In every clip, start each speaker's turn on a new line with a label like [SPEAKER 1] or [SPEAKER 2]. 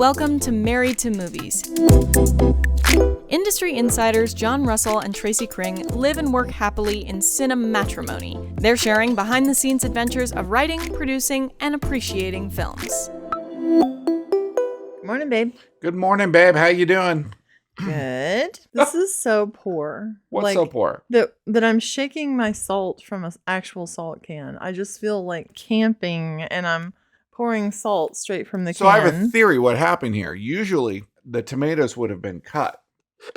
[SPEAKER 1] Welcome to Married to Movies. Industry insiders John Russell and Tracy Kring live and work happily in cinematrimony. They're sharing behind-the-scenes adventures of writing, producing, and appreciating films.
[SPEAKER 2] Good morning, babe.
[SPEAKER 3] Good morning, babe. How you doing?
[SPEAKER 2] Good. This is so poor.
[SPEAKER 3] What's so poor?
[SPEAKER 2] That I'm shaking my salt from an actual salt can. I just feel like camping and I'm pouring salt straight from the can.
[SPEAKER 3] So I have a theory what happened here. Usually the tomatoes would have been cut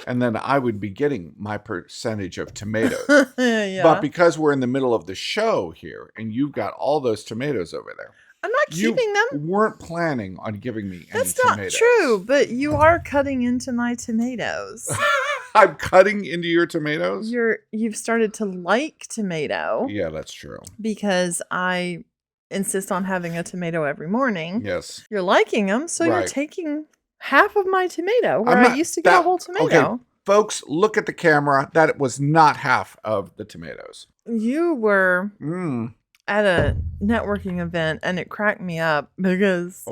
[SPEAKER 3] and then I would be getting my percentage of tomatoes.
[SPEAKER 2] Yeah.
[SPEAKER 3] But because we're in the middle of the show here and you've got all those tomatoes over there.
[SPEAKER 2] I'm not keeping them.
[SPEAKER 3] You weren't planning on giving me any
[SPEAKER 2] That's
[SPEAKER 3] tomatoes.
[SPEAKER 2] not true, but you are cutting into my tomatoes.
[SPEAKER 3] I'm cutting into your tomatoes?
[SPEAKER 2] You've started to like tomato.
[SPEAKER 3] Yeah, that's true.
[SPEAKER 2] Because I insist on having a tomato every morning.
[SPEAKER 3] Yes.
[SPEAKER 2] You're liking them, so
[SPEAKER 3] Right.
[SPEAKER 2] You're taking half of my tomato where I used to get a whole tomato.
[SPEAKER 3] Okay, folks, look at the camera. That was not half of the tomatoes.
[SPEAKER 2] You were at a networking event and it cracked me up because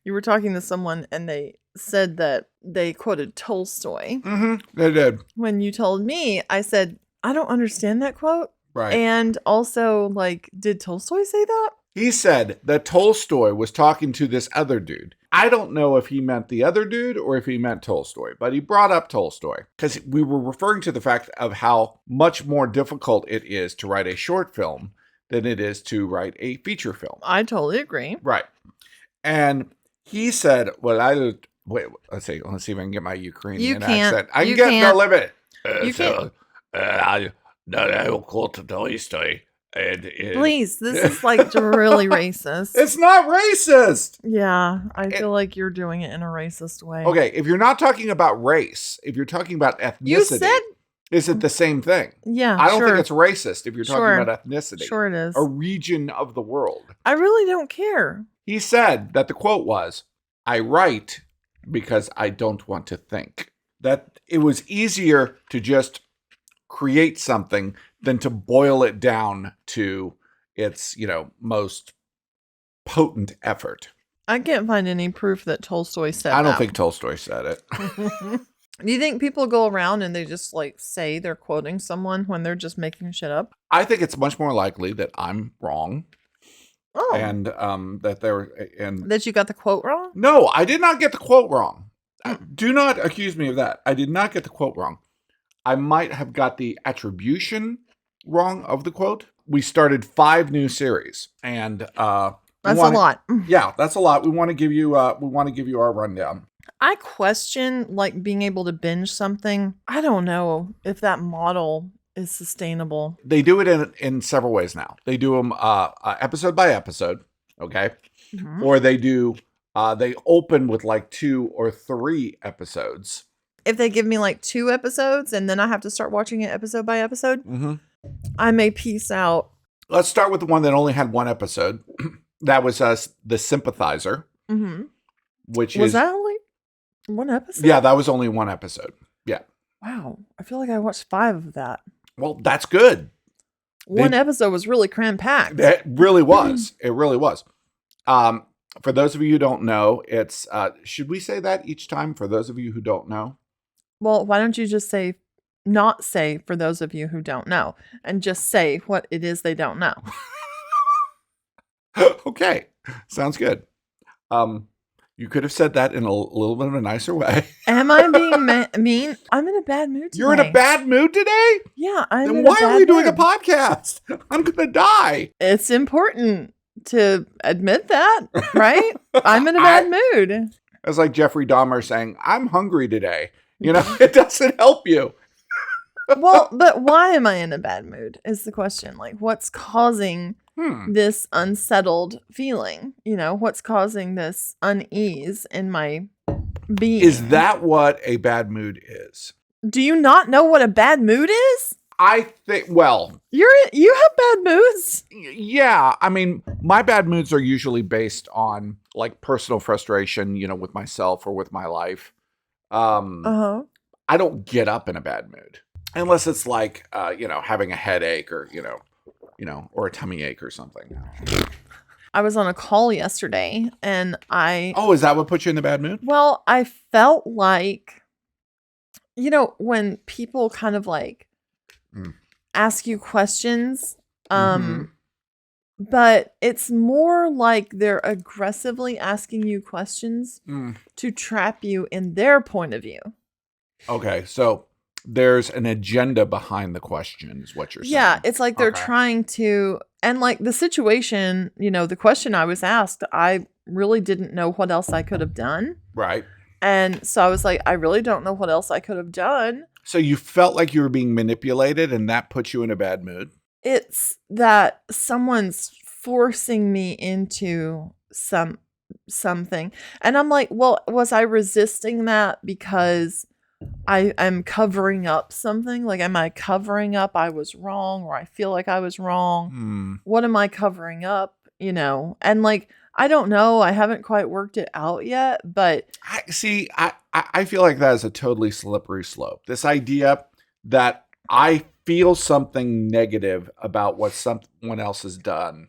[SPEAKER 2] you were talking to someone and they said that they quoted Tolstoy.
[SPEAKER 3] Mm-hmm. They did.
[SPEAKER 2] When you told me, I said, I don't understand that quote.
[SPEAKER 3] Right.
[SPEAKER 2] And also, did Tolstoy say that?
[SPEAKER 3] He said that Tolstoy was talking to this other dude. I don't know if he meant the other dude or if he meant Tolstoy, but he brought up Tolstoy because we were referring to the fact of how much more difficult it is to write a short film than it is to write a feature film.
[SPEAKER 2] I totally agree.
[SPEAKER 3] Right. And he said, let's see if I can get my Ukrainian accent. I can get no limit.
[SPEAKER 2] You can't.
[SPEAKER 3] I quote Tolstoy.
[SPEAKER 2] Please, this is really racist.
[SPEAKER 3] It's not racist.
[SPEAKER 2] Yeah, I feel like you're doing it in a racist way.
[SPEAKER 3] Okay, if you're not talking about race, if you're talking about ethnicity,
[SPEAKER 2] you said,
[SPEAKER 3] is it the same thing?
[SPEAKER 2] Yeah,
[SPEAKER 3] I don't think it's racist if you're talking about ethnicity.
[SPEAKER 2] Sure it is.
[SPEAKER 3] A region of the world.
[SPEAKER 2] I really don't care.
[SPEAKER 3] He said that the quote was, I write because I don't want to think. That it was easier to just create something than to boil it down to its, most potent effort.
[SPEAKER 2] I can't find any proof that Tolstoy said that.
[SPEAKER 3] I don't think Tolstoy said it.
[SPEAKER 2] Do you think people go around and they just say they're quoting someone when they're just making shit up?
[SPEAKER 3] I think it's much more likely that I'm wrong.
[SPEAKER 2] Oh.
[SPEAKER 3] And
[SPEAKER 2] that you got the quote wrong?
[SPEAKER 3] No, I did not get the quote wrong. Do not accuse me of that. I did not get the quote wrong. I might have got the attribution wrong of the quote. We started 5 new series, and that's
[SPEAKER 2] a lot.
[SPEAKER 3] Yeah, that's a lot. We want to give you our rundown.
[SPEAKER 2] I question being able to binge something. I don't know if that model is sustainable.
[SPEAKER 3] They do it in several ways now. They do them episode by episode, okay, or they do they open with 2 or 3 episodes.
[SPEAKER 2] If they give me 2 episodes and then I have to start watching it episode by episode, I may peace out.
[SPEAKER 3] Let's start with the one that only had 1 episode. That was the Sympathizer, which
[SPEAKER 2] was that only 1 episode?
[SPEAKER 3] Yeah, that was only 1 episode. Yeah.
[SPEAKER 2] Wow, I feel like I watched 5 of that.
[SPEAKER 3] Well, that's good.
[SPEAKER 2] One episode was really cram-packed.
[SPEAKER 3] It really was. It really was. For those of you who don't know, it's should we say that each time? For those of you who don't know.
[SPEAKER 2] Well, why don't you just not say for those of you who don't know, and just say what it is they don't know.
[SPEAKER 3] Okay. Sounds good. You could have said that in a little bit of a nicer way.
[SPEAKER 2] Am I being mean? I'm in a bad mood today.
[SPEAKER 3] You're in a bad mood today?
[SPEAKER 2] Yeah,
[SPEAKER 3] Then why are we doing a podcast? I'm going to die.
[SPEAKER 2] It's important to admit that, right? I'm in a bad mood.
[SPEAKER 3] It's like Jeffrey Dahmer saying, I'm hungry today. It doesn't help you.
[SPEAKER 2] Well, but why am I in a bad mood is the question. What's causing this unsettled feeling? What's causing this unease in my being?
[SPEAKER 3] Is that what a bad mood is?
[SPEAKER 2] Do you not know what a bad mood is?
[SPEAKER 3] I think,
[SPEAKER 2] you have bad moods.
[SPEAKER 3] Yeah. I mean, my bad moods are usually based on personal frustration, with myself or with my life. I don't get up in a bad mood unless it's having a headache or, or a tummy ache or something.
[SPEAKER 2] I was on a call yesterday and
[SPEAKER 3] Oh, is that what put you in the bad mood?
[SPEAKER 2] well, I felt like, when people kind of like ask you questions, but it's more like they're aggressively asking you questions to trap you in their point of view.
[SPEAKER 3] Okay, so there's an agenda behind the question is what you're saying.
[SPEAKER 2] Yeah, it's like they're trying to, and like the situation, the question I was asked, I really didn't know what else I could have done.
[SPEAKER 3] Right.
[SPEAKER 2] And so I was like, I really don't know what else I could have done.
[SPEAKER 3] So you felt like you were being manipulated and that put you in a bad mood?
[SPEAKER 2] It's that someone's forcing me into something. And I'm like, well, was I resisting that because I'm covering up something? Like, am I covering up I was wrong, or I feel like I was wrong? What am I covering up? And like, I don't know. I haven't quite worked it out yet, but
[SPEAKER 3] I feel like that is a totally slippery slope. This idea that I feel something negative about what someone else has done,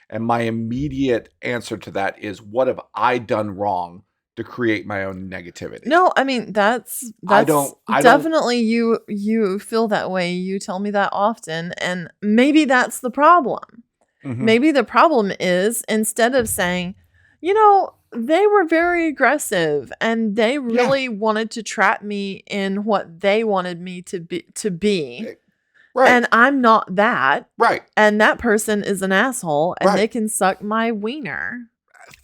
[SPEAKER 3] and my immediate answer to that is, what have I done wrong to create my own negativity?
[SPEAKER 2] No, I mean, that's
[SPEAKER 3] I don't
[SPEAKER 2] definitely you feel that way. You tell me that often, and maybe that's the problem. Maybe the problem is, instead of saying, they were very aggressive and they really wanted to trap me in what they wanted me to be.
[SPEAKER 3] Right.
[SPEAKER 2] And I'm not that.
[SPEAKER 3] Right.
[SPEAKER 2] And that person is an asshole and they can suck my wiener.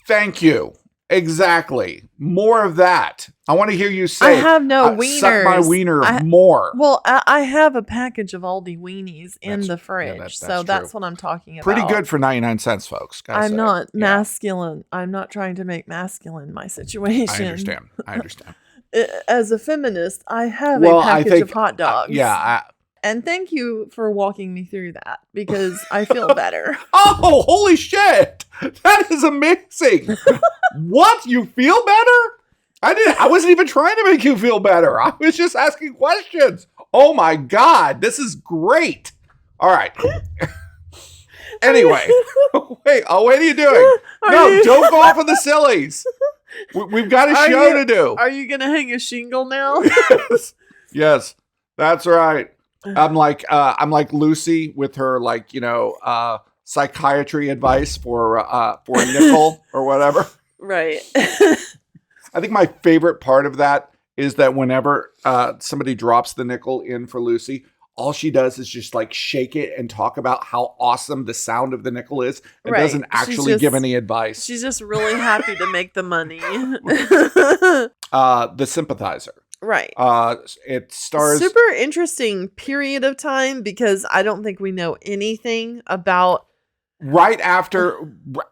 [SPEAKER 3] Thank you. Exactly. More of that. I want to hear you say,
[SPEAKER 2] I have no wieners.
[SPEAKER 3] Suck my wiener more.
[SPEAKER 2] Well, I have a package of Aldi weenies in the fridge.
[SPEAKER 3] That's
[SPEAKER 2] that's what I'm talking about.
[SPEAKER 3] Pretty good for 99 cents, folks.
[SPEAKER 2] I'm not masculine. I'm not trying to make masculine my situation.
[SPEAKER 3] I understand.
[SPEAKER 2] As a feminist, I have a package of hot dogs. And thank you for walking me through that, because I feel better.
[SPEAKER 3] Oh, holy shit. That is amazing. What? You feel better? I wasn't even trying to make you feel better. I was just asking questions. Oh my God. This is great. All right. Anyway. Wait, what are you doing? Don't go off on the sillies. We've got a show to do.
[SPEAKER 2] Are you going to hang a shingle now?
[SPEAKER 3] Yes, that's right. I'm like Lucy with her psychiatry advice for a nickel or whatever.
[SPEAKER 2] Right.
[SPEAKER 3] I think my favorite part of that is that whenever somebody drops the nickel in for Lucy, all she does is just like shake it and talk about how awesome the sound of the nickel is, and doesn't actually give any advice.
[SPEAKER 2] She's just really happy to make the money.
[SPEAKER 3] The Sympathizer.
[SPEAKER 2] Right.
[SPEAKER 3] It stars
[SPEAKER 2] super interesting period of time, because I don't think we know anything about
[SPEAKER 3] right after,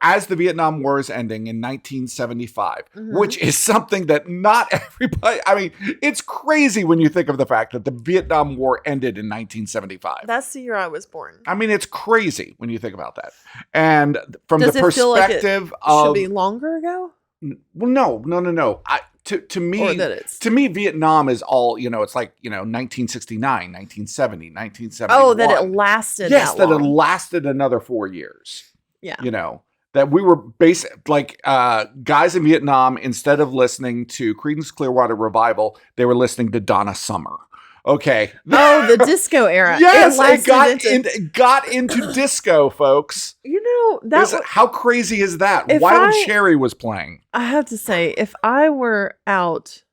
[SPEAKER 3] as the Vietnam War is ending in 1975, which is something that not everybody, I mean, it's crazy when you think of the fact that the Vietnam War ended in 1975.
[SPEAKER 2] That's the year I was born.
[SPEAKER 3] I mean, it's crazy when you think about that. And from the perspective of,
[SPEAKER 2] should be longer ago?
[SPEAKER 3] Well, no. To me, Vietnam is all, it's like, 1969, 1970, 1971.
[SPEAKER 2] Oh, that it lasted
[SPEAKER 3] Yes,
[SPEAKER 2] that
[SPEAKER 3] it
[SPEAKER 2] long.
[SPEAKER 3] lasted another 4 years.
[SPEAKER 2] Yeah.
[SPEAKER 3] That we were guys in Vietnam, instead of listening to Creedence Clearwater Revival, they were listening to Donna Summer. Okay.
[SPEAKER 2] Oh, the disco era.
[SPEAKER 3] Yes, it got into disco, folks.
[SPEAKER 2] How
[SPEAKER 3] crazy is that? Wild Cherry was playing.
[SPEAKER 2] I have to say, if I were out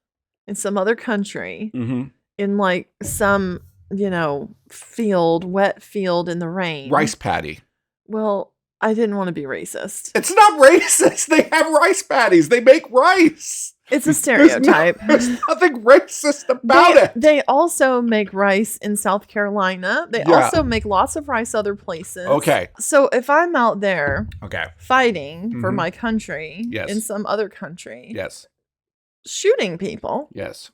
[SPEAKER 2] in some other country, in like some, wet field in the rain.
[SPEAKER 3] Rice paddy.
[SPEAKER 2] Well, I didn't want to be racist.
[SPEAKER 3] It's not racist. They have rice paddies. They make rice.
[SPEAKER 2] It's a stereotype.
[SPEAKER 3] There's nothing racist about it.
[SPEAKER 2] They also make rice in South Carolina. They also make lots of rice other places.
[SPEAKER 3] Okay.
[SPEAKER 2] So if I'm out there fighting for
[SPEAKER 3] Mhm.
[SPEAKER 2] my country in some other country,
[SPEAKER 3] Yes.
[SPEAKER 2] shooting people,
[SPEAKER 3] Yes.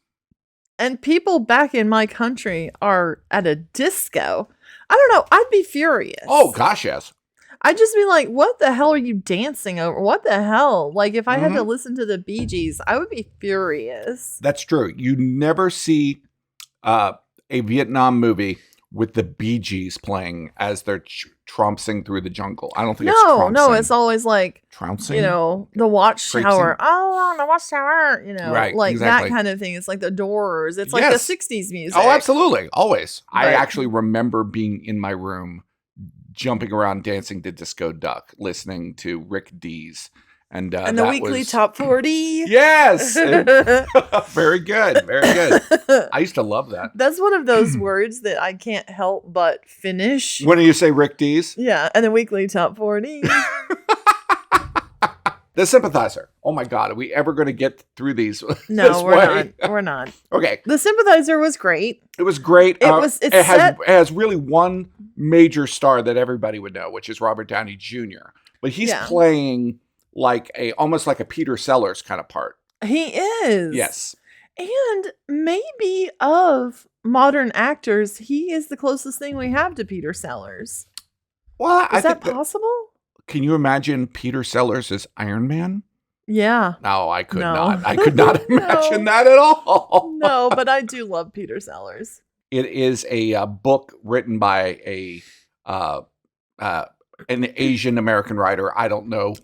[SPEAKER 2] and people back in my country are at a disco, I don't know. I'd be furious.
[SPEAKER 3] Oh, gosh, yes.
[SPEAKER 2] I'd just be like, what the hell are you dancing over? What the hell? Like, if I had to listen to the Bee Gees, I would be furious.
[SPEAKER 3] That's true. You never see a Vietnam movie with the Bee Gees playing as they're trompsing through the jungle. I don't think it's
[SPEAKER 2] No,
[SPEAKER 3] trouncing.
[SPEAKER 2] it's always like,
[SPEAKER 3] Trouncing?
[SPEAKER 2] you know, the Watchtower. Oh, the Watchtower. You know,
[SPEAKER 3] Right,
[SPEAKER 2] like
[SPEAKER 3] exactly.
[SPEAKER 2] that kind of thing. It's like the Doors. It's like
[SPEAKER 3] Yes.
[SPEAKER 2] the 60s music.
[SPEAKER 3] Oh, absolutely. Always. I
[SPEAKER 2] But-
[SPEAKER 3] actually remember being in my room, jumping around, dancing to Disco Duck, listening to Rick Dees. And
[SPEAKER 2] And the
[SPEAKER 3] that
[SPEAKER 2] weekly
[SPEAKER 3] was...
[SPEAKER 2] top 40.
[SPEAKER 3] Yes! Very good. Very good. I used to love that.
[SPEAKER 2] That's one of those words that I can't help but finish.
[SPEAKER 3] When do you say Rick Dees?
[SPEAKER 2] Yeah, and the weekly top 40.
[SPEAKER 3] The Sympathizer. Oh my God. Are we ever going to get through these?
[SPEAKER 2] No,
[SPEAKER 3] this
[SPEAKER 2] we're
[SPEAKER 3] way?
[SPEAKER 2] not. We're not.
[SPEAKER 3] Okay.
[SPEAKER 2] The Sympathizer was great.
[SPEAKER 3] It was great.
[SPEAKER 2] It's
[SPEAKER 3] it has really one major star that everybody would know, which is Robert Downey Jr. But he's playing like almost like a Peter Sellers kind of part.
[SPEAKER 2] He is.
[SPEAKER 3] Yes.
[SPEAKER 2] And maybe of modern actors, he is the closest thing we have to Peter Sellers.
[SPEAKER 3] Well,
[SPEAKER 2] Is that possible?
[SPEAKER 3] Can you imagine Peter Sellers as Iron Man?
[SPEAKER 2] Yeah.
[SPEAKER 3] No, I could
[SPEAKER 2] No.
[SPEAKER 3] not. I could not imagine that at all.
[SPEAKER 2] No, but I do love Peter Sellers.
[SPEAKER 3] It is a book written by an Asian American writer. I don't know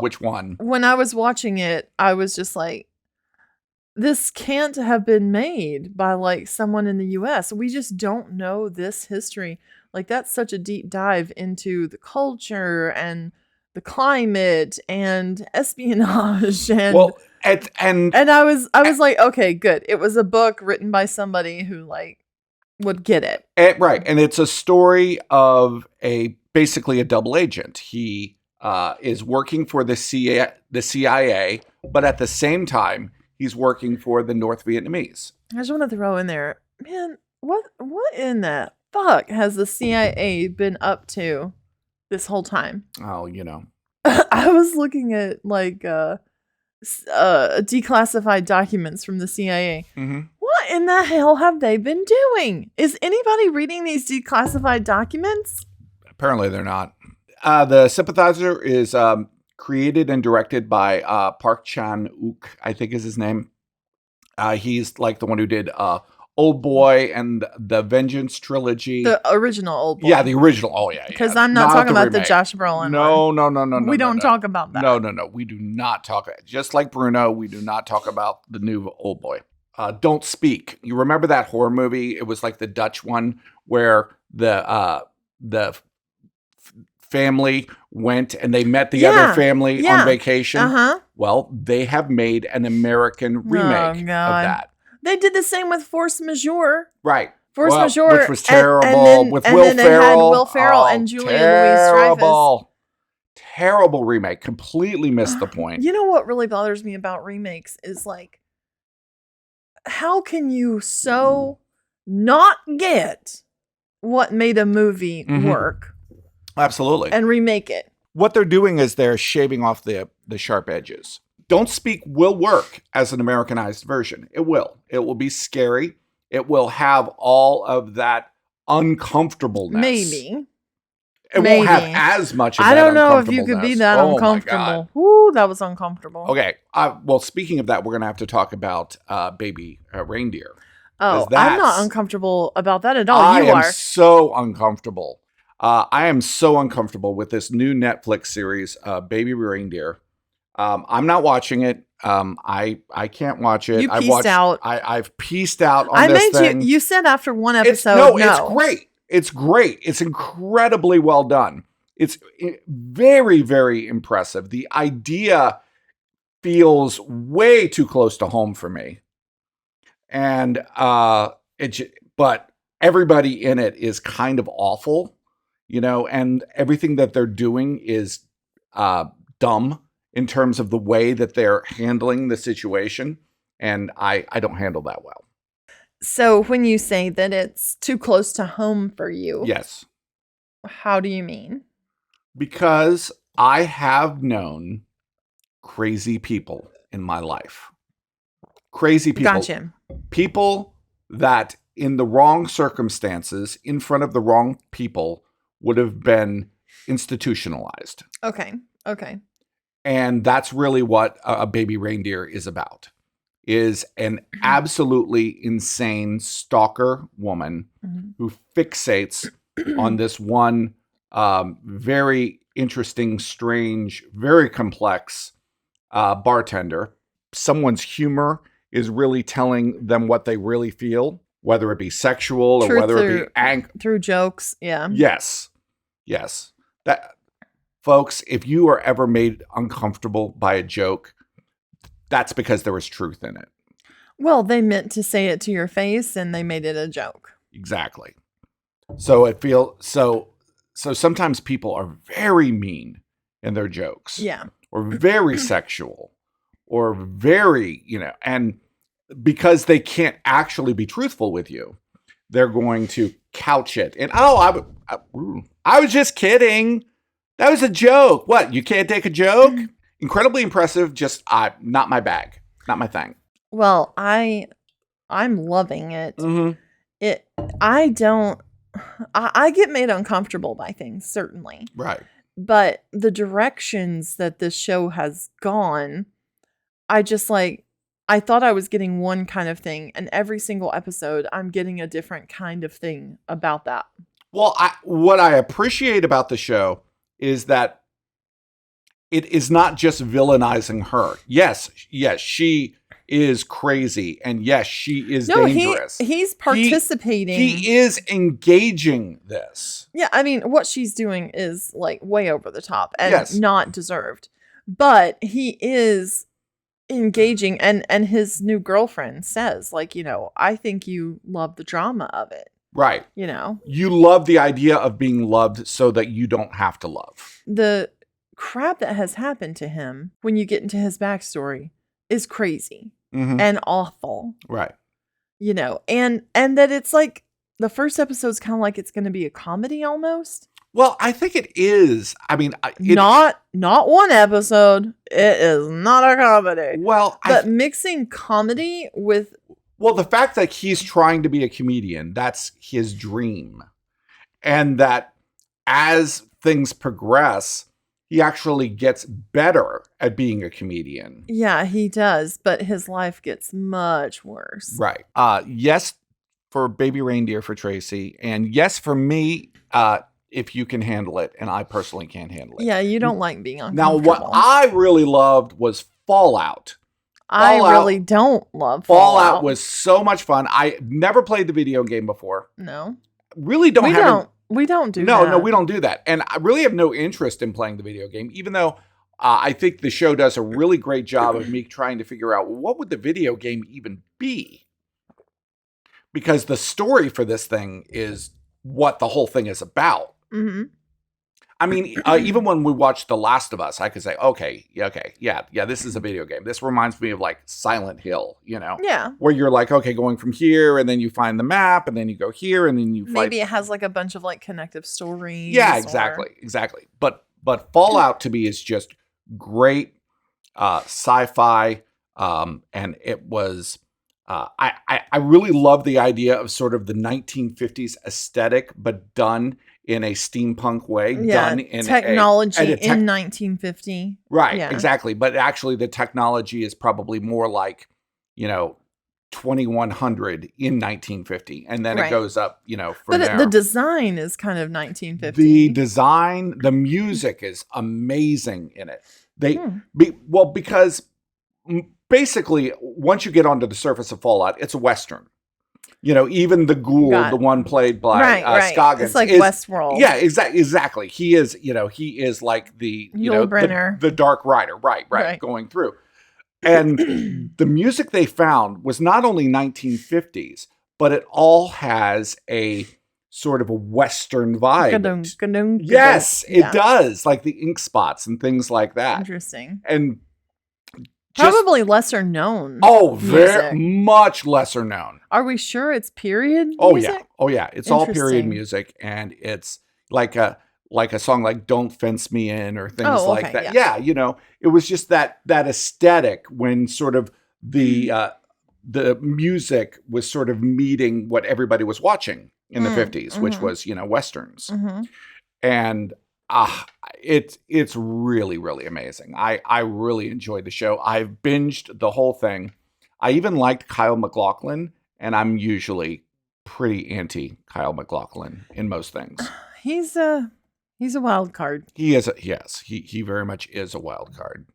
[SPEAKER 3] which one.
[SPEAKER 2] When I was watching it, I was just like, this can't have been made by like someone in the US. We just don't know this history. Like that's such a deep dive into the culture and the climate and espionage and
[SPEAKER 3] and
[SPEAKER 2] I was like, okay, good. It was a book written by somebody who like would get it.
[SPEAKER 3] Right. And it's a story of basically a double agent. He is working for the CIA, but at the same time, he's working for the North Vietnamese.
[SPEAKER 2] I just want to throw in there, man, what in the fuck has the CIA been up to this whole time?
[SPEAKER 3] Oh, you know.
[SPEAKER 2] I was looking at like declassified documents from the CIA.
[SPEAKER 3] Mm-hmm.
[SPEAKER 2] What in the hell have they been doing? Is anybody reading these declassified documents?
[SPEAKER 3] Apparently they're not. The Sympathizer is created and directed by Park Chan-wook, I think is his name. He's like the one who did Old Boy and the Vengeance trilogy.
[SPEAKER 2] The original Old Boy.
[SPEAKER 3] Yeah, the original. Oh, yeah.
[SPEAKER 2] Because I'm not talking about the
[SPEAKER 3] remake.
[SPEAKER 2] Josh Brolin
[SPEAKER 3] No.
[SPEAKER 2] one. We don't talk about that.
[SPEAKER 3] No. We do not talk. Just like Bruno, we do not talk about the new Old Boy. Don't Speak. You remember that horror movie? It was like the Dutch one where the family went and they met the other family on vacation.
[SPEAKER 2] Uh-huh.
[SPEAKER 3] Well, they have made an American remake of that.
[SPEAKER 2] They did the same with Force Majeure.
[SPEAKER 3] Right.
[SPEAKER 2] Force Majeure.
[SPEAKER 3] Which was terrible.
[SPEAKER 2] And
[SPEAKER 3] with
[SPEAKER 2] then,
[SPEAKER 3] Will
[SPEAKER 2] and then
[SPEAKER 3] Ferrell.
[SPEAKER 2] They had Will Ferrell and Julia Louis-Dreyfus.
[SPEAKER 3] Terrible remake. Completely missed the point.
[SPEAKER 2] You know what really bothers me about remakes is like, how can you so not get what made a movie work
[SPEAKER 3] Absolutely.
[SPEAKER 2] and remake it?
[SPEAKER 3] What they're doing is they're shaving off the sharp edges. Don't Speak will work as an Americanized version. It will. It will be scary. It will have all of that uncomfortableness.
[SPEAKER 2] Maybe.
[SPEAKER 3] It won't have as much of
[SPEAKER 2] I
[SPEAKER 3] that
[SPEAKER 2] don't know if you could be that
[SPEAKER 3] Oh my
[SPEAKER 2] uncomfortable.
[SPEAKER 3] God.
[SPEAKER 2] Woo, that was uncomfortable.
[SPEAKER 3] Okay. Well, speaking of that, we're going to have to talk about Baby Reindeer.
[SPEAKER 2] Oh, I'm not uncomfortable about that at all.
[SPEAKER 3] I
[SPEAKER 2] You
[SPEAKER 3] am
[SPEAKER 2] are.
[SPEAKER 3] so uncomfortable. I am so uncomfortable with this new Netflix series, Baby Reindeer. I'm not watching it. I can't watch it.
[SPEAKER 2] You pieced out.
[SPEAKER 3] I've pieced out on this thing.
[SPEAKER 2] You said after one episode.
[SPEAKER 3] It's great. It's great. It's incredibly well done. It's very, very impressive. The idea feels way too close to home for me. And but everybody in it is kind of awful, you know, and everything that they're doing is dumb in terms of the way that they're handling the situation. And I don't handle that well.
[SPEAKER 2] So when you say that it's too close to home for you,
[SPEAKER 3] Yes.
[SPEAKER 2] how do you mean?
[SPEAKER 3] Because I have known crazy people in my life. Crazy people.
[SPEAKER 2] Gotcha.
[SPEAKER 3] People that in the wrong circumstances, in front of the wrong people, would have been institutionalized.
[SPEAKER 2] Okay.
[SPEAKER 3] And that's really what a Baby Reindeer is about. is an absolutely insane stalker woman who fixates on this one very interesting, strange, very complex bartender. Someone's humor is really telling them what they really feel, whether it be sexual or whether it be
[SPEAKER 2] through jokes. Yeah.
[SPEAKER 3] Yes. That, folks, if you are ever made uncomfortable by a joke, that's because there was truth in it.
[SPEAKER 2] Well, they meant to say it to your face and they made it a joke.
[SPEAKER 3] Exactly. So it feels so sometimes people are very mean in their jokes.
[SPEAKER 2] Yeah.
[SPEAKER 3] Or very sexual or very, and because they can't actually be truthful with you, they're going to couch it. And I was just kidding. That was a joke. What? You can't take a joke? Incredibly impressive. Just not my bag. Not my thing.
[SPEAKER 2] Well, I'm loving it. I get made uncomfortable by things, certainly.
[SPEAKER 3] Right.
[SPEAKER 2] But the directions that this show has gone, I thought I was getting one kind of thing, and every single episode, I'm getting a different kind of thing about that.
[SPEAKER 3] Well, what I appreciate about the show is that it is not just villainizing her. Yes, she is crazy, and yes, she is dangerous.
[SPEAKER 2] He's participating.
[SPEAKER 3] He is engaging this.
[SPEAKER 2] Yeah, I mean, what she's doing is like way over the top and not deserved. But he is engaging, and his new girlfriend says, like, I think you love the drama of it.
[SPEAKER 3] Right.
[SPEAKER 2] You
[SPEAKER 3] love the idea of being loved so that you don't have to love.
[SPEAKER 2] The crap that has happened to him when you get into his backstory is crazy and awful.
[SPEAKER 3] Right.
[SPEAKER 2] And that it's like the first episode's kind of like it's going to be a comedy almost.
[SPEAKER 3] Well, I think it is. I mean,
[SPEAKER 2] not one episode. It is not a comedy.
[SPEAKER 3] Well,
[SPEAKER 2] but mixing comedy with.
[SPEAKER 3] Well, the fact that he's trying to be a comedian, that's his dream. And that as things progress, he actually gets better at being a comedian.
[SPEAKER 2] Yeah, he does. But his life gets much worse.
[SPEAKER 3] Right. Yes, for Baby Reindeer for Tracy. And yes, for me, if you can handle it. And I personally can't handle it.
[SPEAKER 2] Yeah, you don't like being uncomfortable.
[SPEAKER 3] Now, what I really loved was Fallout.
[SPEAKER 2] I really don't love
[SPEAKER 3] Fallout.
[SPEAKER 2] Fallout
[SPEAKER 3] Was so much fun. I never played the video game before.
[SPEAKER 2] No.
[SPEAKER 3] Really don't have
[SPEAKER 2] We don't do that.
[SPEAKER 3] No, we don't do that. And I really have no interest in playing the video game, even though I think the show does a really great job of me trying to figure out what would the video game even be? Because the story for this thing is what the whole thing is about.
[SPEAKER 2] Mm-hmm.
[SPEAKER 3] I mean, even when we watched The Last of Us, I could say, okay, this is a video game. This reminds me of like Silent Hill,
[SPEAKER 2] Yeah.
[SPEAKER 3] Where you're like, okay, going from here, and then you find the map, and then you go here, and then you find...
[SPEAKER 2] Maybe it has like a bunch of like connective stories.
[SPEAKER 3] Yeah, exactly. But Fallout to me is just great sci-fi, and it was... I really love the idea of sort of the 1950s aesthetic, but done in a steampunk way.
[SPEAKER 2] Yeah,
[SPEAKER 3] done in
[SPEAKER 2] technology in 1950.
[SPEAKER 3] Right,
[SPEAKER 2] yeah.
[SPEAKER 3] Exactly. But actually the technology is probably more like, 2100 in 1950. And then it goes up, from there.
[SPEAKER 2] The design is kind of 1950.
[SPEAKER 3] The design, the music is amazing in it. Because basically, once you get onto the surface of Fallout, it's a Western. Even the ghoul, the one played by Scoggins.
[SPEAKER 2] It's like Westworld.
[SPEAKER 3] Yeah, exactly. He is like the, the Dark Rider. Right. Going through. And the music they found was not only 1950s, but it all has a sort of a Western vibe. Yes, it does. Like the ink spots and things like that.
[SPEAKER 2] Interesting.
[SPEAKER 3] And
[SPEAKER 2] probably lesser known.
[SPEAKER 3] Oh, very much lesser known.
[SPEAKER 2] Are we sure it's period music?
[SPEAKER 3] Oh yeah. It's all period music, and it's like a song like "Don't Fence Me In" or things like that. Yeah, it was just that aesthetic when sort of the music was sort of meeting what everybody was watching in the 50s, which was westerns, and. It's really, really amazing. I really enjoyed the show. I've binged the whole thing. I even liked Kyle MacLachlan, and I'm usually pretty anti Kyle MacLachlan in most things.
[SPEAKER 2] He's a wild card.
[SPEAKER 3] He is, he very much is a wild card.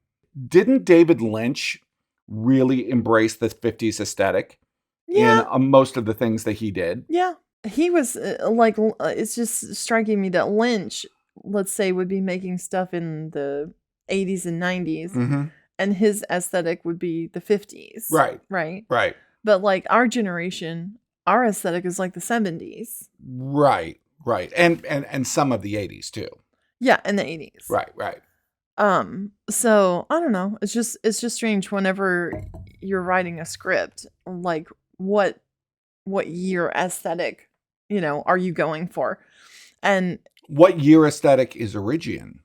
[SPEAKER 3] Didn't David Lynch really embrace the 50s aesthetic in most of the things that he did?
[SPEAKER 2] Yeah. He was it's just striking me that Lynch, let's say, would be making stuff in the 80s and 90s,
[SPEAKER 3] Mm-hmm.
[SPEAKER 2] and his aesthetic would be the 50s.
[SPEAKER 3] Right.
[SPEAKER 2] Right.
[SPEAKER 3] Right.
[SPEAKER 2] But like our generation, our aesthetic is like the 70s.
[SPEAKER 3] Right. Right. And some of the 80s too.
[SPEAKER 2] Yeah, in the 80s.
[SPEAKER 3] Right. Right.
[SPEAKER 2] So I don't know. It's just strange whenever you're writing a script, like what year aesthetic, are you going for? And
[SPEAKER 3] what year aesthetic is Origian?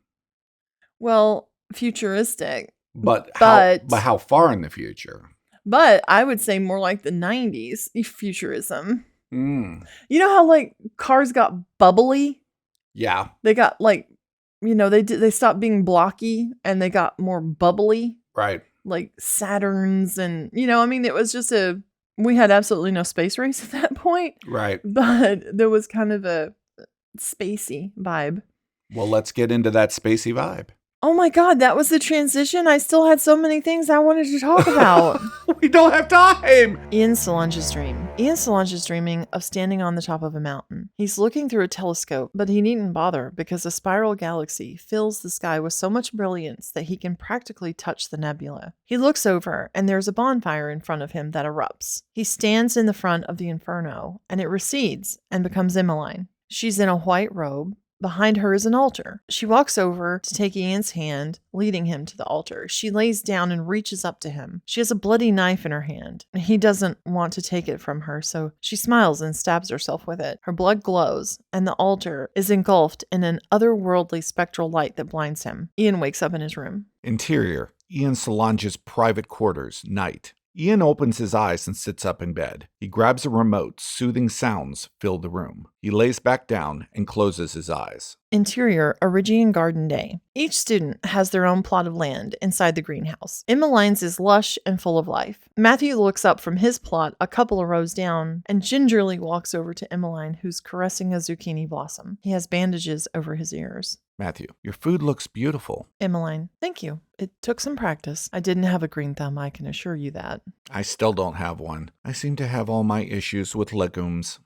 [SPEAKER 2] Well, futuristic.
[SPEAKER 3] But how far in the future?
[SPEAKER 2] But I would say more like the 90s futurism.
[SPEAKER 3] Mm.
[SPEAKER 2] You know how like cars got bubbly?
[SPEAKER 3] Yeah.
[SPEAKER 2] They got like, they stopped being blocky and they got more bubbly.
[SPEAKER 3] Right.
[SPEAKER 2] Like Saturns and, it was just we had absolutely no space race at that point.
[SPEAKER 3] Right.
[SPEAKER 2] But there was kind of a spacey vibe.
[SPEAKER 3] Well, let's get into that spacey vibe.
[SPEAKER 2] Oh my God, that was the transition. I still had so many things I wanted to talk about.
[SPEAKER 3] We don't have time.
[SPEAKER 2] Ian Solange's dream. Ian Solange is dreaming of standing on the top of a mountain. He's looking through a telescope, but he needn't bother because a spiral galaxy fills the sky with so much brilliance that he can practically touch the nebula. He looks over, and there's a bonfire in front of him that erupts. He stands in the front of the inferno, and it recedes and becomes Emmeline. She's in a white robe. Behind her is an altar. She walks over to take Ian's hand, leading him to the altar. She lays down and reaches up to him. She has a bloody knife in her hand. He doesn't want to take it from her, so she smiles and stabs herself with it. Her blood glows, and the altar is engulfed in an otherworldly spectral light that blinds him. Ian wakes up in his room.
[SPEAKER 3] Interior, Ian Solange's private quarters, night. Ian opens his eyes and sits up in bed. He grabs a remote. Soothing sounds fill the room. He lays back down and closes his eyes.
[SPEAKER 2] Interior, Origian Garden Day. Each student has their own plot of land inside the greenhouse. Emmeline's is lush and full of life. Matthew looks up from his plot a couple of rows down and gingerly walks over to Emmeline, who's caressing a zucchini blossom. He has bandages over his ears.
[SPEAKER 3] Matthew, your food looks beautiful.
[SPEAKER 2] Emmeline, thank you. It took some practice. I didn't have a green thumb, I can assure you that.
[SPEAKER 3] I still don't have one. I seem to have all my issues with legumes.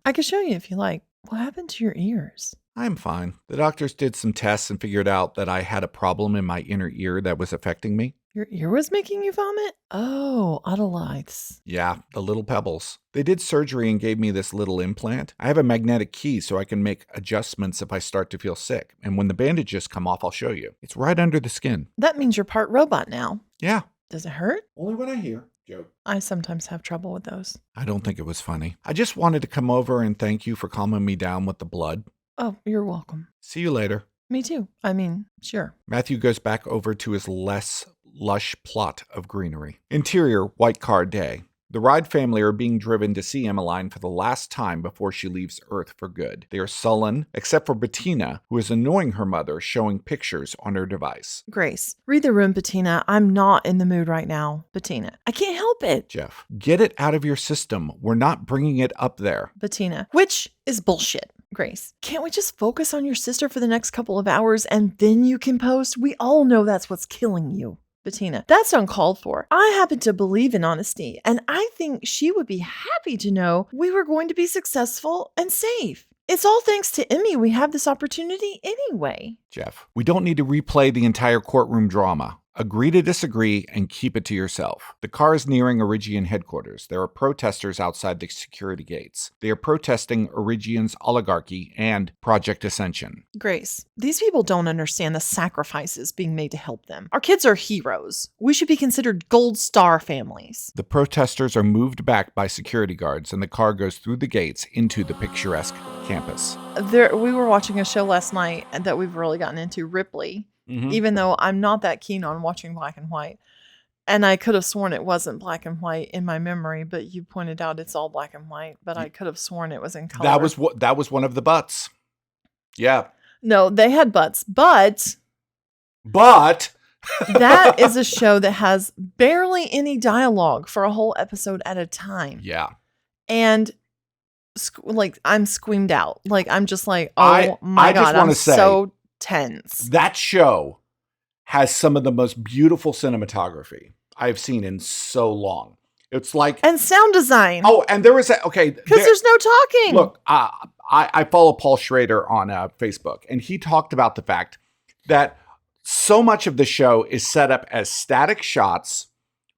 [SPEAKER 2] I can show you if you like. What happened to your ears?
[SPEAKER 3] I'm fine. The doctors did some tests and figured out that I had a problem in my inner ear that was affecting me.
[SPEAKER 2] Your ear was making you vomit? Oh, otoliths.
[SPEAKER 3] Yeah, the little pebbles. They did surgery and gave me this little implant. I have a magnetic key so I can make adjustments if I start to feel sick. And when the bandages come off, I'll show you. It's right under the skin.
[SPEAKER 2] That means you're part robot now.
[SPEAKER 3] Yeah.
[SPEAKER 2] Does it hurt?
[SPEAKER 3] Only when I hear. Joke.
[SPEAKER 2] I sometimes have trouble with those.
[SPEAKER 3] I don't think it was funny. I just wanted to come over and thank you for calming me down with the blood.
[SPEAKER 2] Oh, you're welcome.
[SPEAKER 3] See you later.
[SPEAKER 2] Me too. I mean, sure.
[SPEAKER 3] Matthew goes back over to his less lush plot of greenery. Interior, White Car Day. The Ride family are being driven to see Emmeline for the last time before she leaves Earth for good. They are sullen, except for Bettina, who is annoying her mother, showing pictures on her device.
[SPEAKER 2] Grace, read the room, Bettina. I'm not in the mood right now. Bettina, I can't help it.
[SPEAKER 3] Jeff, get it out of your system. We're not bringing it up there.
[SPEAKER 2] Bettina, which is bullshit. Grace, can't we just focus on your sister for the next couple of hours and then you can post? We all know that's what's killing you. Bettina, that's uncalled for. I happen to believe in honesty, and I think she would be happy to know we were going to be successful and safe. It's all thanks to Emmy we have this opportunity anyway.
[SPEAKER 3] Jeff, we don't need to replay the entire courtroom drama. Agree to disagree and keep it to yourself. The car is nearing Origian headquarters. There are protesters outside the security gates. They are protesting Origian's oligarchy and Project Ascension.
[SPEAKER 2] Grace, these people don't understand the sacrifices being made to help them. Our kids are heroes. We should be considered gold star families.
[SPEAKER 3] The protesters are moved back by security guards and the car goes through the gates into the picturesque campus.
[SPEAKER 2] We were watching a show last night that we've really gotten into, Ripley. Mm-hmm. Even though I'm not that keen on watching black and white. And I could have sworn it wasn't black and white in my memory, but you pointed out it's all black and white, but I could have sworn it was in color.
[SPEAKER 3] That was one of the buts. Yeah.
[SPEAKER 2] No, they had butts, but That is a show that has barely any dialogue for a whole episode at a time.
[SPEAKER 3] Yeah.
[SPEAKER 2] And like I'm squeamed out. Like I'm just like, oh my God,
[SPEAKER 3] just want to say
[SPEAKER 2] so tense.
[SPEAKER 3] That show has some of the most beautiful cinematography I've seen in so long. It's like
[SPEAKER 2] and sound design.
[SPEAKER 3] Oh, and there was
[SPEAKER 2] because there's no talking.
[SPEAKER 3] Look, I follow Paul Schrader on Facebook, and he talked about the fact that so much of the show is set up as static shots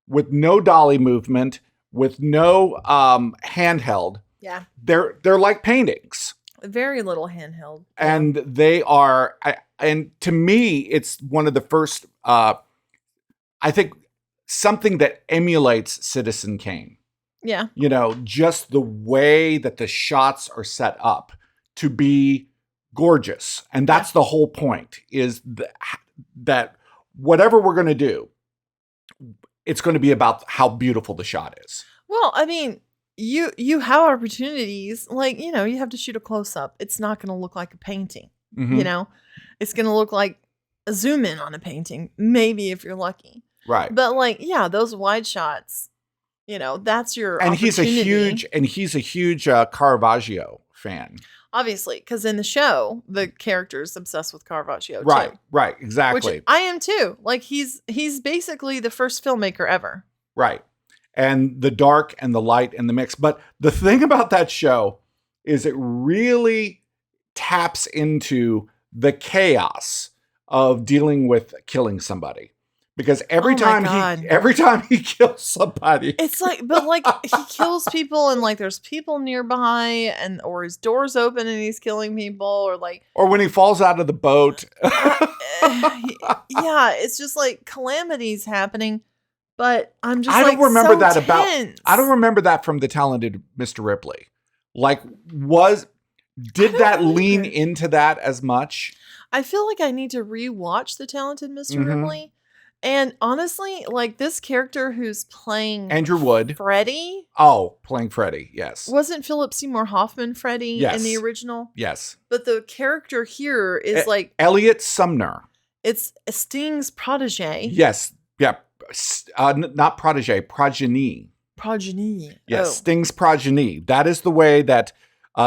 [SPEAKER 3] with no dolly movement, with no handheld.
[SPEAKER 2] Yeah,
[SPEAKER 3] they're like paintings.
[SPEAKER 2] Very little handheld,
[SPEAKER 3] and they are. And to me, it's one of the first. I think something that emulates Citizen Kane.
[SPEAKER 2] Yeah,
[SPEAKER 3] just the way that the shots are set up to be gorgeous, and that's the whole point. Is that whatever we're going to do, it's going to be about how beautiful the shot is.
[SPEAKER 2] Well, I mean, you have opportunities, like, you have to shoot a close-up. It's not going to look like a painting, It's going to look like a zoom in on a painting, maybe if you're lucky.
[SPEAKER 3] Right.
[SPEAKER 2] But like, those wide shots, that's your opportunity.
[SPEAKER 3] He's a huge Caravaggio fan.
[SPEAKER 2] Obviously, because in the show, the character's obsessed with Caravaggio too.
[SPEAKER 3] Right, exactly.
[SPEAKER 2] Which I am too. Like he's basically the first filmmaker ever.
[SPEAKER 3] Right. And the dark and the light and the mix. But the thing about that show is it really taps into the chaos of dealing with killing somebody. Because every time he kills somebody,
[SPEAKER 2] it's like, but like he kills people and like there's people nearby or his door's open and he's killing people or
[SPEAKER 3] when he falls out of the boat.
[SPEAKER 2] Yeah, it's just like calamities happening. But I'm just
[SPEAKER 3] I don't remember
[SPEAKER 2] so
[SPEAKER 3] that
[SPEAKER 2] tense.
[SPEAKER 3] I don't remember that from the talented Mr. Ripley. Like did that lean into that as much?
[SPEAKER 2] I feel like I need to rewatch the talented Mr. Ripley. And honestly, like this character who's playing
[SPEAKER 3] Andrew Wood,
[SPEAKER 2] Freddy.
[SPEAKER 3] Oh, playing Freddy, yes.
[SPEAKER 2] Wasn't Philip Seymour Hoffman Freddy in the original?
[SPEAKER 3] Yes.
[SPEAKER 2] But the character here is like
[SPEAKER 3] Elliot Sumner.
[SPEAKER 2] It's Sting's protege.
[SPEAKER 3] Yes. Yeah. Not protege, progeny.
[SPEAKER 2] Progeny.
[SPEAKER 3] Yes, Sting's progeny. That is the way that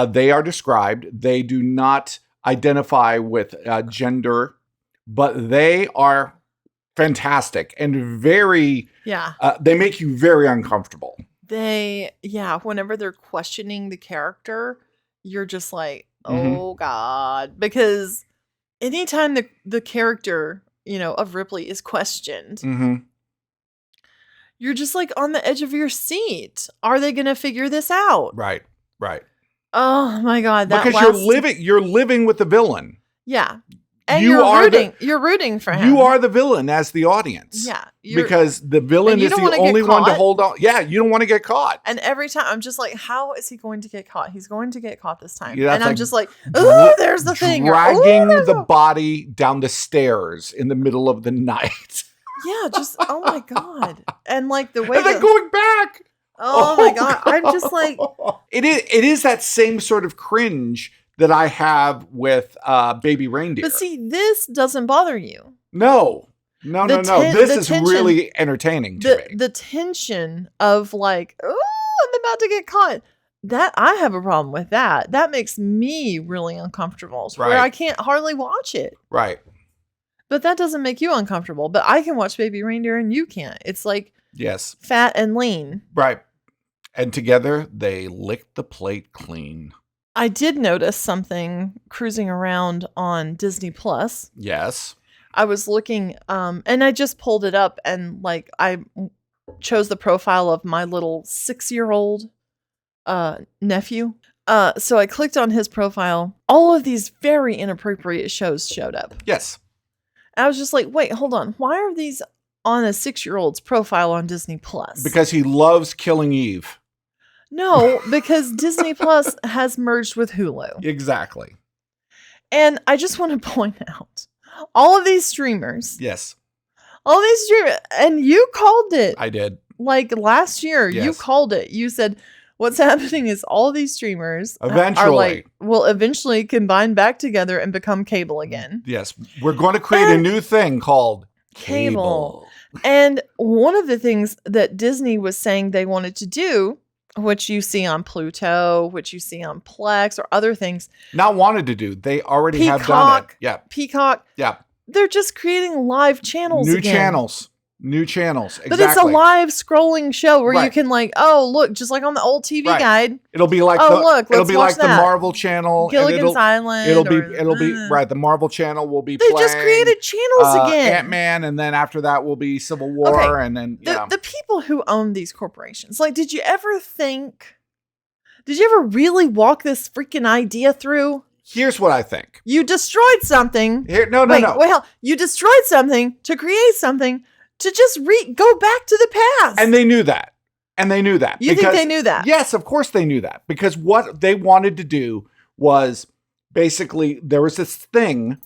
[SPEAKER 3] they are described. They do not identify with gender, but they are fantastic and very, they make you very uncomfortable.
[SPEAKER 2] Whenever they're questioning the character, you're just like, oh God. Because anytime the character, of Ripley is questioned, you're just like on the edge of your seat. Are they going to figure this out?
[SPEAKER 3] Right.
[SPEAKER 2] Oh my God.
[SPEAKER 3] Because you're living with the villain.
[SPEAKER 2] Yeah. And you're rooting for him.
[SPEAKER 3] You are the villain as the audience.
[SPEAKER 2] Yeah.
[SPEAKER 3] Because the villain is the only one to hold on. Yeah, you don't want to get caught.
[SPEAKER 2] And every time I'm just like, how is he going to get caught? He's going to get caught this time.
[SPEAKER 3] Yeah,
[SPEAKER 2] and I'm just like, oh, there's the thing.
[SPEAKER 3] Dragging the body down the stairs in the middle of the night.
[SPEAKER 2] Yeah, just, oh my God. And like the way
[SPEAKER 3] and then going back.
[SPEAKER 2] Oh my God. I'm just like.
[SPEAKER 3] It is that same sort of cringe that I have with Baby Reindeer.
[SPEAKER 2] But see, this doesn't bother you.
[SPEAKER 3] No. This is tension, really entertaining to me.
[SPEAKER 2] The tension of like, oh, I'm about to get caught. That I have a problem with that. That makes me really uncomfortable. Where I can't hardly watch it.
[SPEAKER 3] Right.
[SPEAKER 2] But that doesn't make you uncomfortable. But I can watch Baby Reindeer and you can't. It's like fat and lean.
[SPEAKER 3] Right. And together they lick the plate clean.
[SPEAKER 2] I did notice something cruising around on Disney Plus.
[SPEAKER 3] Yes.
[SPEAKER 2] I was looking, and I just pulled it up and like I chose the profile of my little 6-year-old nephew. So I clicked on his profile. All of these very inappropriate shows showed up.
[SPEAKER 3] Yes.
[SPEAKER 2] And I was just like, wait, hold on. Why are these on a 6-year-old's profile on Disney Plus?
[SPEAKER 3] Because he loves Killing Eve.
[SPEAKER 2] No, because Disney Plus has merged with Hulu.
[SPEAKER 3] Exactly.
[SPEAKER 2] And I just want to point out all of these streamers.
[SPEAKER 3] Yes.
[SPEAKER 2] All these streamers. And you called it.
[SPEAKER 3] I did.
[SPEAKER 2] Like last year, you called it. You said, what's happening is all these streamers will eventually combine back together and become cable again.
[SPEAKER 3] Yes. We're going to create a new thing called
[SPEAKER 2] cable. And one of the things that Disney was saying they wanted to do, which you see on Pluto, which you see on Plex or other things.
[SPEAKER 3] Not wanted to do. They already have done it. Yeah.
[SPEAKER 2] Peacock.
[SPEAKER 3] Yeah.
[SPEAKER 2] They're just creating live channels
[SPEAKER 3] New
[SPEAKER 2] again.
[SPEAKER 3] New channels. Exactly.
[SPEAKER 2] But it's a live scrolling show where you can look, just like on the old TV guide.
[SPEAKER 3] It'll be like it'll be like the Marvel channel.
[SPEAKER 2] Gilligan's Island.
[SPEAKER 3] It'll be right. The Marvel channel will be
[SPEAKER 2] They just created channels again.
[SPEAKER 3] Ant-Man, and then after that will be Civil War, and then
[SPEAKER 2] the people who own these corporations. Like, did you ever really walk this freaking idea through?
[SPEAKER 3] Here's what I think.
[SPEAKER 2] You destroyed something.
[SPEAKER 3] No.
[SPEAKER 2] You destroyed something to create something to just go back to the past.
[SPEAKER 3] And they knew that.
[SPEAKER 2] You think they knew that?
[SPEAKER 3] Yes, of course they knew that. Because what they wanted to do was basically, there was this thing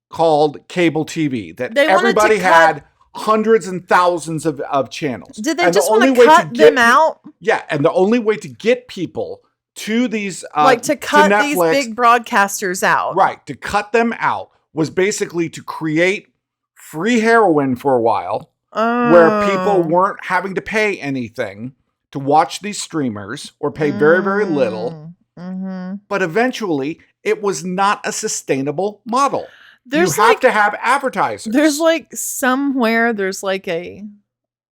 [SPEAKER 3] called cable TV that everybody had hundreds and thousands of channels.
[SPEAKER 2] Did they just want to cut them out?
[SPEAKER 3] Yeah, and the only way to get people to these
[SPEAKER 2] to cut these big broadcasters out.
[SPEAKER 3] Right, to cut them out was basically to create free heroin for a while, where people weren't having to pay anything to watch these streamers or pay very, very little.
[SPEAKER 2] Mm-hmm.
[SPEAKER 3] But eventually, it was not a sustainable model. You have to have advertisers.
[SPEAKER 2] There's somewhere there's a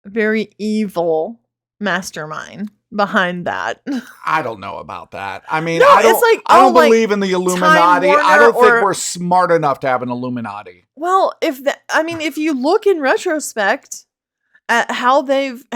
[SPEAKER 2] very evil mastermind behind that.
[SPEAKER 3] I don't know about that. I mean,
[SPEAKER 2] no,
[SPEAKER 3] I don't believe in the Illuminati. I don't think we're smart enough to have an Illuminati.
[SPEAKER 2] Well, if you look in retrospect at how they've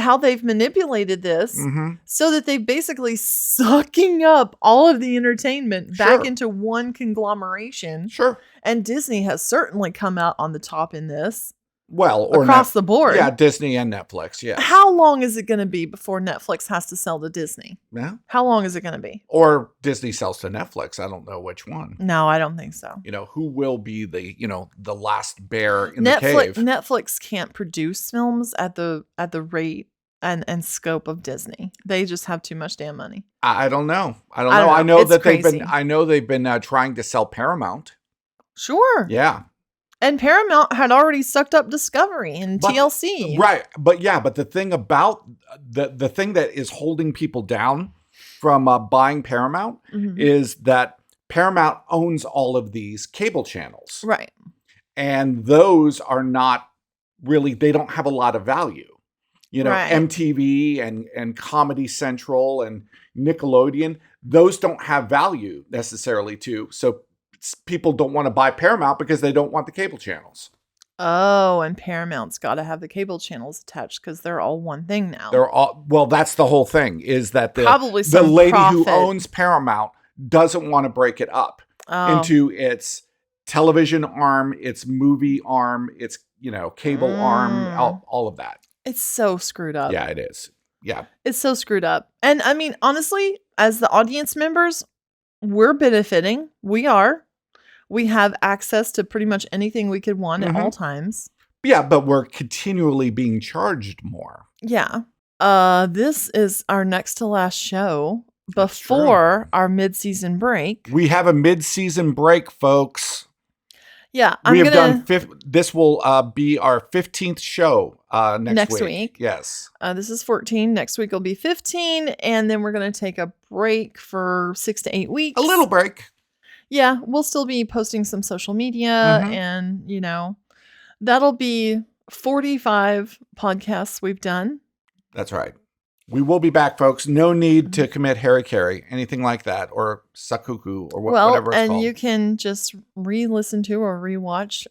[SPEAKER 2] manipulated this, so that they're basically sucking up all of the entertainment back into one conglomeration.
[SPEAKER 3] Sure.
[SPEAKER 2] And Disney has certainly come out on the top in this.
[SPEAKER 3] Well, or
[SPEAKER 2] across the board.
[SPEAKER 3] Yeah, Disney and Netflix, yeah.
[SPEAKER 2] How long is it going to be before Netflix has to sell to Disney?
[SPEAKER 3] Yeah.
[SPEAKER 2] How long is it going to be?
[SPEAKER 3] Or Disney sells to Netflix. I don't know which one.
[SPEAKER 2] No, I don't think so.
[SPEAKER 3] Who will be the last bear in the cave?
[SPEAKER 2] Netflix can't produce films at the rate and scope of Disney. They just have too much damn money.
[SPEAKER 3] I don't know. I know that they've been trying to sell Paramount.
[SPEAKER 2] Sure.
[SPEAKER 3] Yeah.
[SPEAKER 2] And Paramount had already sucked up Discovery and TLC.
[SPEAKER 3] Right. But the thing about the thing that is holding people down from buying Paramount is that Paramount owns all of these cable channels.
[SPEAKER 2] Right.
[SPEAKER 3] And those are not really, they don't have a lot of value.
[SPEAKER 2] Right.
[SPEAKER 3] MTV and Comedy Central and Nickelodeon, those don't have value necessarily too. So people don't want to buy Paramount because they don't want the cable channels.
[SPEAKER 2] Oh, and Paramount's got to have the cable channels attached because they're all one thing now.
[SPEAKER 3] That's the whole thing, is that the lady who owns Paramount doesn't want to break it up into its television arm, its movie arm, its cable arm, all of that.
[SPEAKER 2] It's so screwed up.
[SPEAKER 3] Yeah, it is. Yeah.
[SPEAKER 2] It's so screwed up. And I mean, honestly, as the audience members, we're benefiting. We are. We have access to pretty much anything we could want at all times.
[SPEAKER 3] Yeah, but we're continually being charged more.
[SPEAKER 2] Yeah. This is our next to last show before our mid-season break.
[SPEAKER 3] We have a mid-season break, folks.
[SPEAKER 2] Yeah,
[SPEAKER 3] this will be our 15th show next week. Yes.
[SPEAKER 2] This is 14. Next week will be 15. And then we're going to take a break for 6 to 8 weeks.
[SPEAKER 3] A little break.
[SPEAKER 2] Yeah, we'll still be posting some social media and, that'll be 45 podcasts we've done.
[SPEAKER 3] That's right. We will be back, folks. No need to commit hara-kiri, anything like that, or sakuku, or whatever it's called.
[SPEAKER 2] And you can just re-listen to or rewatch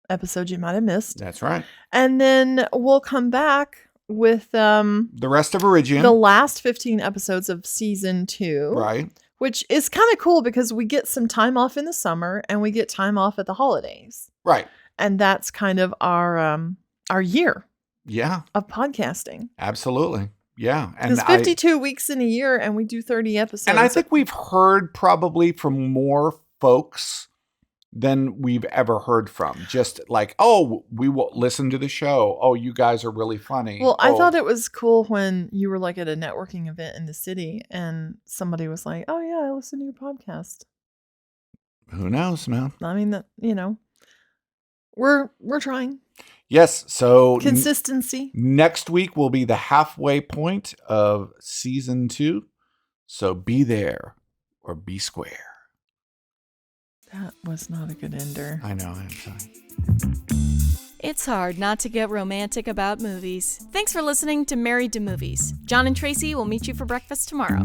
[SPEAKER 2] episodes you might have missed.
[SPEAKER 3] That's right.
[SPEAKER 2] And then we'll come back with
[SPEAKER 3] the rest of Origian.
[SPEAKER 2] The last 15 episodes of season 2.
[SPEAKER 3] Right.
[SPEAKER 2] Which is kind of cool because we get some time off in the summer and we get time off at the holidays.
[SPEAKER 3] Right.
[SPEAKER 2] And that's kind of our year.
[SPEAKER 3] Yeah.
[SPEAKER 2] Of podcasting.
[SPEAKER 3] Absolutely. Yeah.
[SPEAKER 2] Because 52 weeks in a year and we do 30 episodes.
[SPEAKER 3] And I think we've heard probably from more folks than we've ever heard from. Just like, oh, we will listen to the show. Oh, you guys are really funny.
[SPEAKER 2] Well, I thought it was cool when you were like at a networking event in the city and somebody was like, oh yeah, I listen to your podcast.
[SPEAKER 3] Who knows, man?
[SPEAKER 2] I mean, we're trying.
[SPEAKER 3] Yes, so
[SPEAKER 2] Consistency.
[SPEAKER 3] Next week will be the halfway point of season 2. So be there or be square.
[SPEAKER 2] That was not a good ender.
[SPEAKER 3] I know, I'm sorry.
[SPEAKER 1] It's hard not to get romantic about movies. Thanks for listening to Married to Movies. John and Tracy will meet you for breakfast tomorrow.